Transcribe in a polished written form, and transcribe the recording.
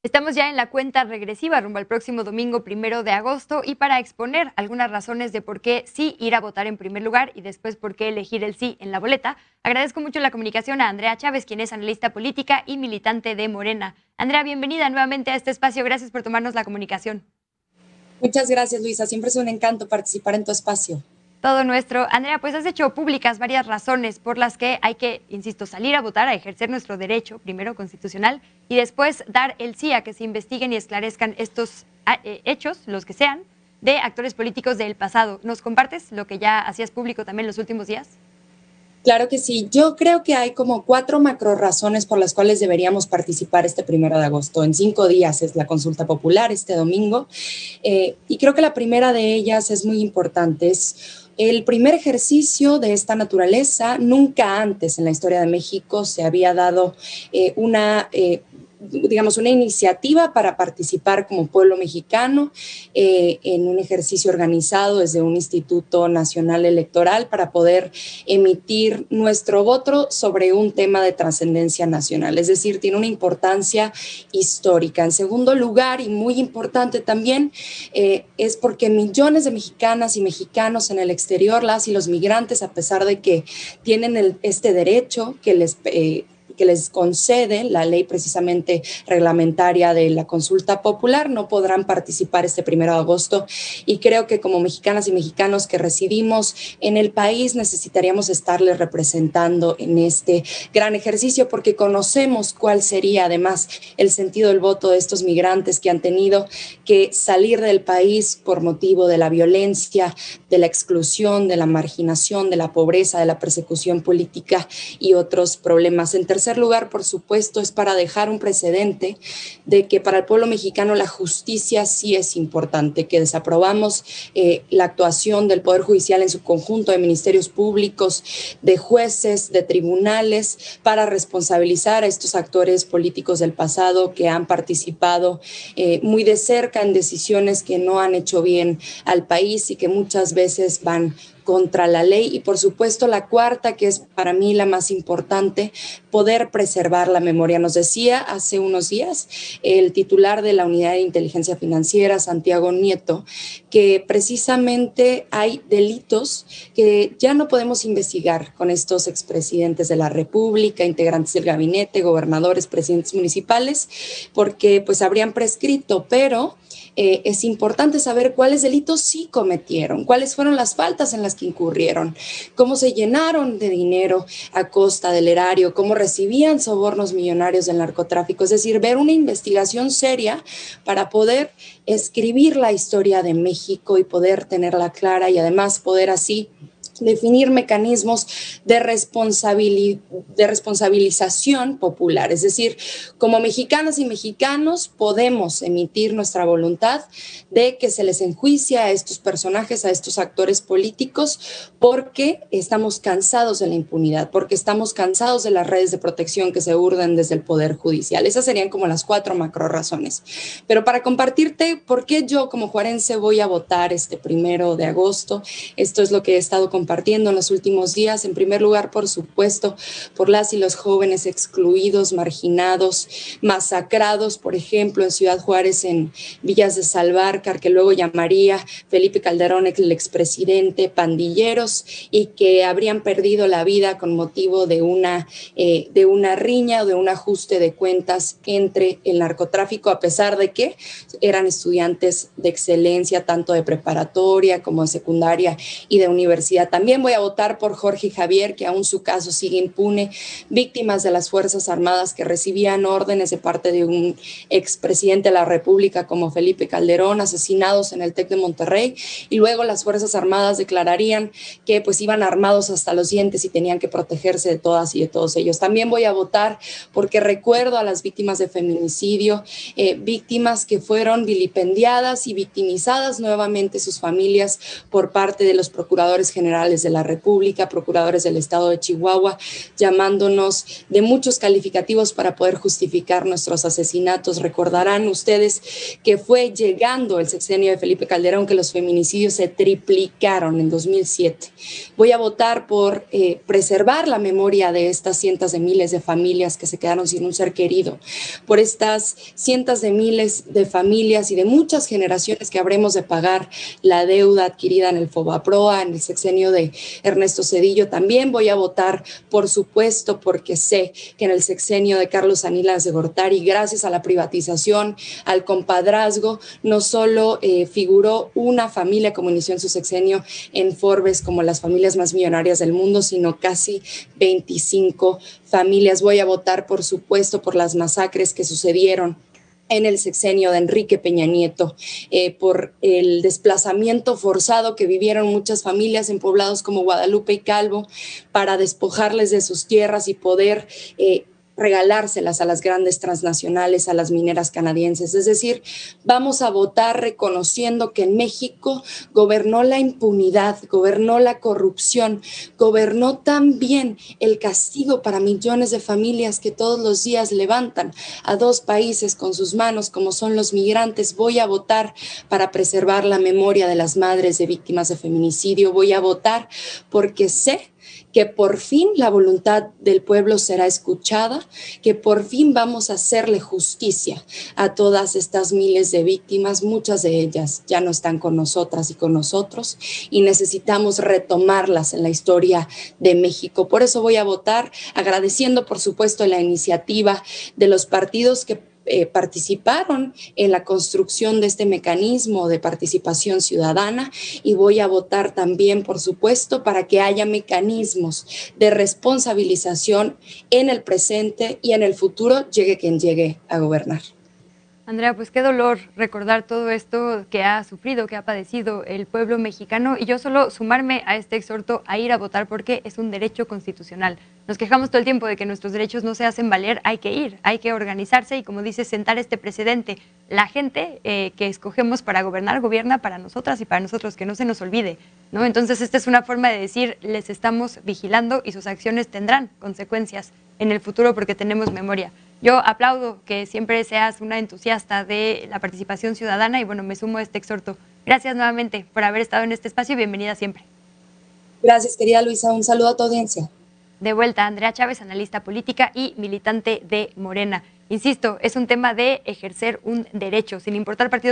Estamos ya en la cuenta regresiva rumbo al próximo domingo 1 de agosto y para exponer algunas razones de por qué sí ir a votar en primer lugar y después por qué elegir el sí en la boleta, agradezco mucho la comunicación a Andrea Chávez, quien es analista política y militante de Morena. Andrea, bienvenida nuevamente a este espacio. Gracias por tomarnos la comunicación. Muchas gracias, Luisa. Siempre es un encanto participar en tu espacio. Todo nuestro. Andrea, pues has hecho públicas varias razones por las que hay que, insisto, salir a votar, a ejercer nuestro derecho, primero constitucional, y después dar el sí a que se investiguen y esclarezcan estos hechos, los que sean, de actores políticos del pasado. ¿Nos compartes lo que ya hacías público también los últimos días? Claro que sí. Yo creo que hay como 4 macro razones por las cuales deberíamos participar este 1 de agosto. En 5 días es la consulta popular este domingo. Y creo que la primera de ellas es muy importante. Es el primer ejercicio de esta naturaleza. Nunca antes en la historia de México se había dado una iniciativa para participar como pueblo mexicano en un ejercicio organizado desde un Instituto Nacional Electoral para poder emitir nuestro voto sobre un tema de trascendencia nacional, es decir, tiene una importancia histórica. En segundo lugar, y muy importante también, es porque millones de mexicanas y mexicanos en el exterior, las y los migrantes, a pesar de que tienen este derecho que les concede la ley precisamente reglamentaria de la consulta popular, no podrán participar este 1 de agosto. Y creo que como mexicanas y mexicanos que residimos en el país necesitaríamos estarles representando en este gran ejercicio porque conocemos cuál sería además el sentido del voto de estos migrantes que han tenido que salir del país por motivo de la violencia, de la exclusión, de la marginación, de la pobreza, de la persecución política y otros problemas. En tercer lugar, por supuesto, es para dejar un precedente de que para el pueblo mexicano la justicia sí es importante, que desaprobamos la actuación del Poder Judicial en su conjunto, de ministerios públicos, de jueces, de tribunales, para responsabilizar a estos actores políticos del pasado que han participado muy de cerca en decisiones que no han hecho bien al país y que muchas veces van contra la ley. Y por supuesto la cuarta, que es para mí la más importante, poder preservar la memoria. Nos decía hace unos días el titular de la Unidad de Inteligencia Financiera, Santiago Nieto, que precisamente hay delitos que ya no podemos investigar con estos expresidentes de la República, integrantes del gabinete, gobernadores, presidentes municipales, porque pues habrían prescrito, pero es importante saber cuáles delitos sí cometieron, cuáles fueron las faltas en las que incurrieron, cómo se llenaron de dinero a costa del erario, cómo recibían sobornos millonarios del narcotráfico, es decir, ver una investigación seria para poder escribir la historia de México y poder tenerla clara y además poder así definir mecanismos de responsabilización popular. Es decir, como mexicanas y mexicanos podemos emitir nuestra voluntad de que se les enjuicie a estos personajes, a estos actores políticos, porque estamos cansados de la impunidad, porque estamos cansados de las redes de protección que se urden desde el Poder Judicial. Esas serían como las 4 macro razones. Pero para compartirte por qué yo como juarense voy a votar este 1 de agosto, esto es lo que he estado compartiendo en los últimos días. En primer lugar, por supuesto, por las y los jóvenes excluidos, marginados, masacrados, por ejemplo, en Ciudad Juárez, en Villas de Salvarcar, que luego llamaría Felipe Calderón el expresidente, pandilleros, y que habrían perdido la vida con motivo de una riña o de un ajuste de cuentas entre el narcotráfico, a pesar de que eran estudiantes de excelencia, tanto de preparatoria como de secundaria y de universidad. También voy a votar por Jorge y Javier, que aún su caso sigue impune, víctimas de las Fuerzas Armadas que recibían órdenes de parte de un expresidente de la República como Felipe Calderón, asesinados en el TEC de Monterrey, y luego las Fuerzas Armadas declararían que pues iban armados hasta los dientes y tenían que protegerse de todas y de todos ellos. También voy a votar porque recuerdo a las víctimas de feminicidio, víctimas que fueron vilipendiadas y victimizadas nuevamente sus familias por parte de los procuradores generales Generales de la República, procuradores del Estado de Chihuahua, llamándonos de muchos calificativos para poder justificar nuestros asesinatos. Recordarán ustedes que fue llegando el sexenio de Felipe Calderón que los feminicidios se triplicaron en 2007. Voy a votar por preservar la memoria de estas cientos de miles de familias que se quedaron sin un ser querido, por estas cientos de miles de familias y de muchas generaciones que habremos de pagar la deuda adquirida en el Fobaproa, en el sexenio de Ernesto Zedillo. También voy a votar, por supuesto, porque sé que en el sexenio de Carlos Aníbal de Gortari, gracias a la privatización, al compadrazgo, no solo figuró una familia, como inició en su sexenio en Forbes, como las familias más millonarias del mundo, sino casi 25 familias. Voy a votar, por supuesto, por las masacres que sucedieron en el sexenio de Enrique Peña Nieto, por el desplazamiento forzado que vivieron muchas familias en poblados como Guadalupe y Calvo para despojarles de sus tierras y poder regalárselas a las grandes transnacionales, a las mineras canadienses. Es decir, vamos a votar reconociendo que en México gobernó la impunidad, gobernó la corrupción, gobernó también el castigo para millones de familias que todos los días levantan a dos países con sus manos, como son los migrantes. Voy a votar para preservar la memoria de las madres de víctimas de feminicidio. Voy a votar porque sé que por fin la voluntad del pueblo será escuchada, que por fin vamos a hacerle justicia a todas estas miles de víctimas. Muchas de ellas ya no están con nosotras y con nosotros y necesitamos retomarlas en la historia de México. Por eso voy a votar, agradeciendo por supuesto la iniciativa de los partidos que participaron en la construcción de este mecanismo de participación ciudadana, y voy a votar también, por supuesto, para que haya mecanismos de responsabilización en el presente y en el futuro, llegue quien llegue a gobernar. Andrea, pues qué dolor recordar todo esto que ha sufrido, que ha padecido el pueblo mexicano, y yo solo sumarme a este exhorto a ir a votar porque es un derecho constitucional. Nos quejamos todo el tiempo de que nuestros derechos no se hacen valer, hay que ir, hay que organizarse y, como dices, sentar este precedente. La gente que escogemos para gobernar, gobierna para nosotras y para nosotros, que no se nos olvide, ¿no? Entonces esta es una forma de decir, les estamos vigilando y sus acciones tendrán consecuencias en el futuro porque tenemos memoria. Yo aplaudo que siempre seas una entusiasta de la participación ciudadana y bueno, me sumo a este exhorto. Gracias nuevamente por haber estado en este espacio y bienvenida siempre. Gracias, querida Luisa. Un saludo a tu audiencia. De vuelta, Andrea Chávez, analista política y militante de Morena. Insisto, es un tema de ejercer un derecho, sin importar partido.